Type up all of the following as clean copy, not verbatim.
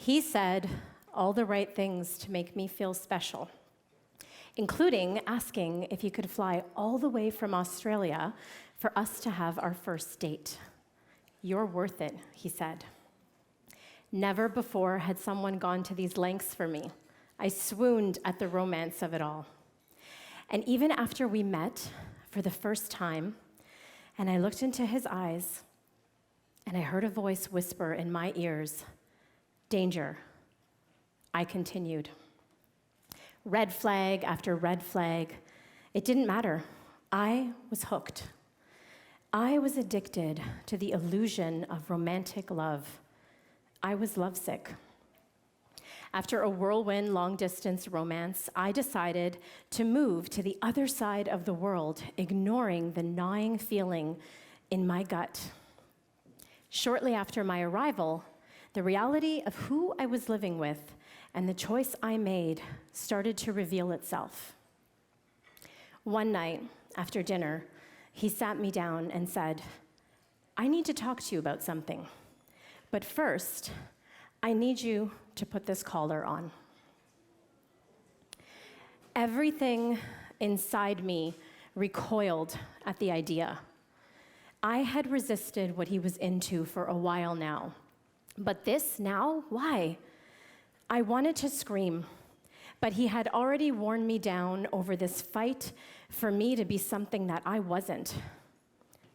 He said all the right things to make me feel special, including asking if he could fly all the way from Australia for us to have our first date. "You're worth it," he said. Never before had someone gone to these lengths for me. I swooned at the romance of it all. And even after we met for the first time, and I looked into his eyes, and I heard a voice whisper in my ears, "Danger," I continued. Red flag after red flag, it didn't matter. I was hooked. I was addicted to the illusion of romantic love. I was lovesick. After a whirlwind long-distance romance, I decided to move to the other side of the world, ignoring the gnawing feeling in my gut. Shortly after my arrival, the reality of who I was living with and the choice I made started to reveal itself. One night, after dinner, he sat me down and said, "I need to talk to you about something. But first, I need you to put this collar on." Everything inside me recoiled at the idea. I had resisted what he was into for a while now. But this now, why? I wanted to scream, but he had already worn me down over this fight for me to be something that I wasn't: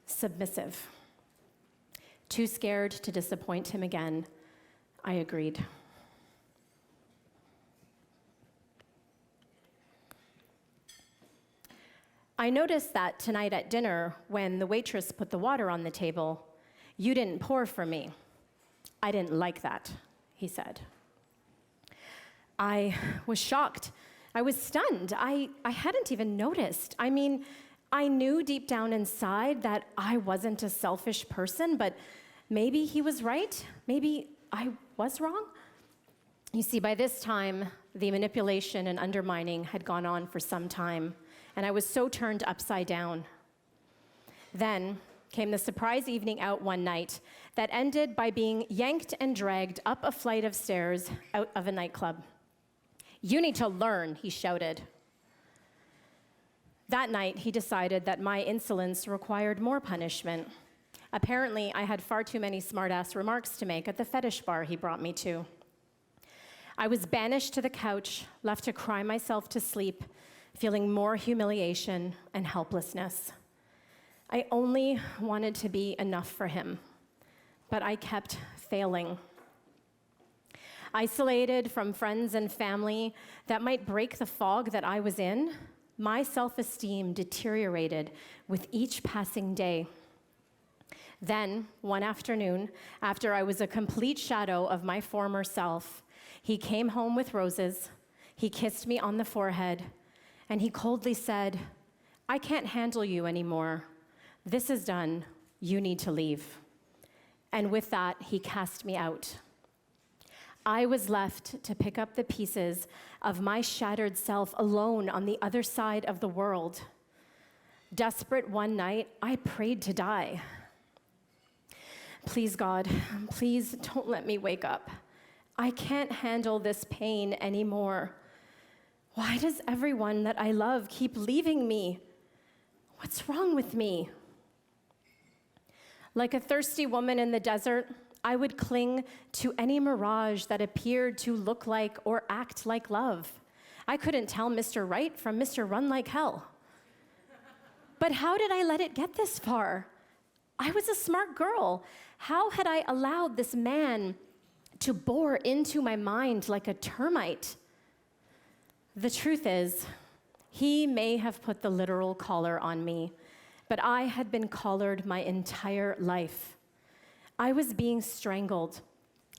submissive. Too scared to disappoint him again, I agreed. I noticed that tonight at dinner, when the waitress put the water on the table, you didn't pour for me. I didn't like that, he said. I was shocked. I was stunned. I hadn't even noticed. I mean, I knew deep down inside that I wasn't a selfish person, but maybe he was right. Maybe I was wrong. You see, by this time, the manipulation and undermining had gone on for some time, and I was so turned upside down. Then came the surprise evening out one night that ended by being yanked and dragged up a flight of stairs out of a nightclub. "You need to learn," he shouted. That night, he decided that my insolence required more punishment. Apparently, I had far too many smart-ass remarks to make at the fetish bar he brought me to. I was banished to the couch, left to cry myself to sleep, feeling more humiliation and helplessness. I only wanted to be enough for him, but I kept failing. Isolated from friends and family that might break the fog that I was in, my self-esteem deteriorated with each passing day. Then, one afternoon, after I was a complete shadow of my former self, he came home with roses, he kissed me on the forehead, and he coldly said, "I can't handle you anymore. This is done. You need to leave." And with that, he cast me out. I was left to pick up the pieces of my shattered self alone on the other side of the world. Desperate one night, I prayed to die. "Please, God, please don't let me wake up. I can't handle this pain anymore. Why does everyone that I love keep leaving me? What's wrong with me?" Like a thirsty woman in the desert, I would cling to any mirage that appeared to look like or act like love. I couldn't tell Mr. Right from Mr. Run Like Hell. But how did I let it get this far? I was a smart girl. How had I allowed this man to bore into my mind like a termite? The truth is, he may have put the literal collar on me, but I had been collared my entire life. I was being strangled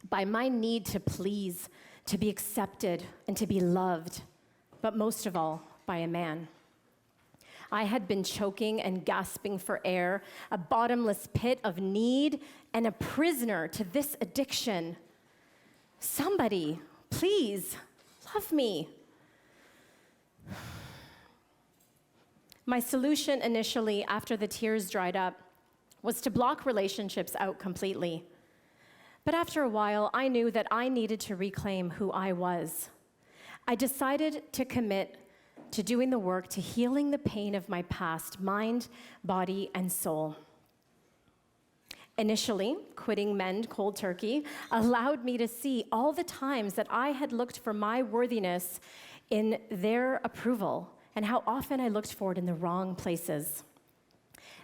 by my need to please, to be accepted, and to be loved, but most of all, by a man. I had been choking and gasping for air, a bottomless pit of need, and a prisoner to this addiction. Somebody, please, love me. My solution initially, after the tears dried up, was to block relationships out completely. But after a while, I knew that I needed to reclaim who I was. I decided to commit to doing the work to healing the pain of my past, mind, body, and soul. Initially, quitting men cold turkey allowed me to see all the times that I had looked for my worthiness in their approval and how often I looked for it in the wrong places.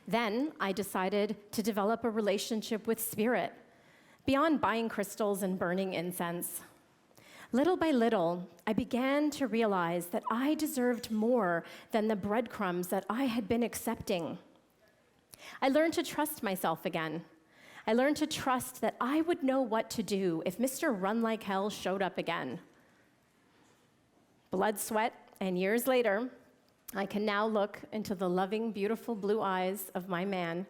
Then I decided to develop a relationship with spirit, beyond buying crystals and burning incense. Little by little, I began to realize that I deserved more than the breadcrumbs that I had been accepting. I learned to trust myself again. I learned to trust that I would know what to do if Mr. Run Like Hell showed up again. Blood, sweat, and years later, I can now look into the loving, beautiful blue eyes of my man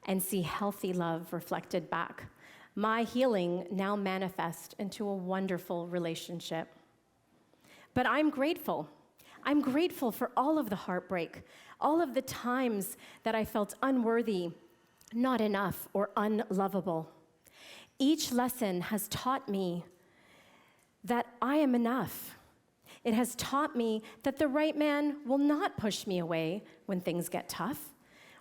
and see healthy love reflected back. My healing now manifests into a wonderful relationship. But I'm grateful. I'm grateful for all of the heartbreak, all of the times that I felt unworthy, not enough, or unlovable. Each lesson has taught me that I am enough. It has taught me that the right man will not push me away when things get tough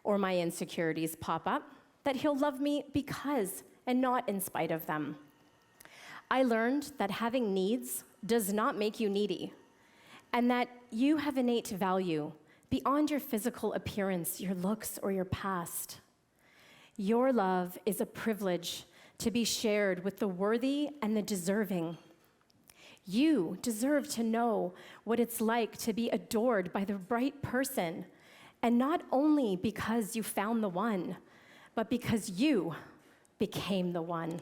or my insecurities pop up, that he'll love me because and not in spite of them. I learned that having needs does not make you needy, and that you have innate value beyond your physical appearance, your looks, or your past. Your love is a privilege to be shared with the worthy and the deserving. You deserve to know what it's like to be adored by the right person, and not only because you found the one, but because you became the one.